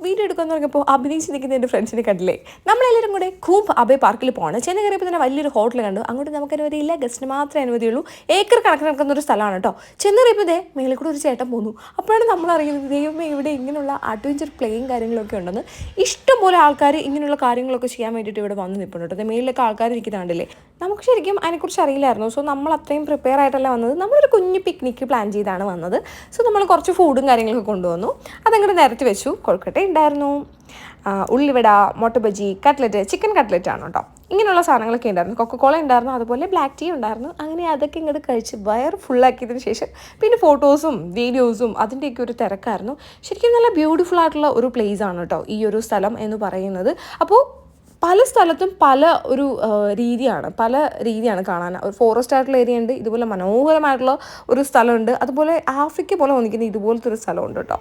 Video എടുക്കാൻ തുടങ്ങിയപ്പോൾ അഭിനയിച്ച് നിൽക്കുന്ന എൻ്റെ ഫ്രണ്ട്സിനെ കണ്ടില്ലേ. നമ്മളെല്ലാവരും കൂടെ കൂംബ് അബേ പാർക്കിൽ പോകണം. ചെന്ന് കയറിയപ്പോൾ തന്നെ വലിയൊരു ഹോട്ടൽ കണ്ടു. അങ്ങോട്ട് നമുക്ക് അനുമതിയില്ല, ഗസ്റ്റിന് മാത്രമേ അനുമതിയുള്ളൂ. ഏക്കർ കണക്കിന് നടക്കുന്ന ഒരു സ്ഥലമാണ് കേട്ടോ. ചെന്ന് കയറിയപ്പോൾ ഇതേ മേളിൽ കൂടെ ഒരു ചേട്ടൻ പോന്നു. അപ്പോഴാണ് നമ്മൾ അറിയുന്നത് ദൈവമേ ഇവിടെ ഇങ്ങനെയുള്ള അഡ്വഞ്ചർ പ്ലേയും കാര്യങ്ങളൊക്കെ ഉണ്ടെന്ന്. ഇഷ്ടംപോലെ ആൾക്കാർ ഇങ്ങനെയുള്ള കാര്യങ്ങളൊക്കെ ചെയ്യാൻ വേണ്ടിയിട്ട് ഇവിടെ വന്ന് നിൽപ്പുണ്ട് കേട്ടോ. മേളിലൊക്കെ ആൾക്കാർ ഇരിക്കുന്നുണ്ടല്ലേ. നമുക്ക് ശരിക്കും അതിനെക്കുറിച്ച് അറിയില്ലായിരുന്നു. സോ നമ്മൾ അത്രയും പ്രിപ്പയർ ആയിട്ടല്ല വന്നത്. നമ്മളൊരു കുഞ്ഞ് പിക്നിക്ക് പ്ലാൻ ചെയ്താണ് വന്നത്. സോ നമ്മൾ കുറച്ച് ഫുഡും കാര്യങ്ങളൊക്കെ കൊണ്ടുവന്നു. അതങ്ങോട്ട് നിരത്തി വെച്ചു. കൊഴുക്കട്ട ഉണ്ടായിരുന്നു, ഉള്ളിവട, മുട്ട ബജി, കട്ട്ലറ്റ്, ചിക്കൻ കട്ട്ലറ്റ് ആണ് കേട്ടോ. ഇങ്ങനെയുള്ള സാധനങ്ങളൊക്കെ ഉണ്ടായിരുന്നു. കൊക്കക്കോള ഉണ്ടായിരുന്നു, അതുപോലെ ബ്ലാക്ക് ടീ ഉണ്ടായിരുന്നു. അങ്ങനെ അതൊക്കെ ഇങ്ങോട്ട് കഴിച്ച് വയർ ഫുള്ളാക്കിയതിന് ശേഷം പിന്നെ ഫോട്ടോസും വീഡിയോസും അതിൻ്റെയൊക്കെ ഒരു തിരക്കായിരുന്നു. ശരിക്കും നല്ല ബ്യൂട്ടിഫുൾ ആയിട്ടുള്ള ഒരു പ്ലേസ് ആണ് കേട്ടോ ഈ ഒരു സ്ഥലം എന്ന് പറയുന്നത്. അപ്പോൾ പല സ്ഥലത്തും പല ഒരു രീതിയാണ് കാണാൻ. ഒരു ഫോറസ്റ്റ് ആയിട്ടുള്ള ഏരിയ ഉണ്ട്, ഇതുപോലെ മനോഹരമായിട്ടുള്ള ഒരു സ്ഥലമുണ്ട്, അതുപോലെ ആഫ്രിക്ക പോലെ തോന്നിക്കുന്ന ഇതുപോലത്തെ ഒരു സ്ഥലമുണ്ട് കേട്ടോ.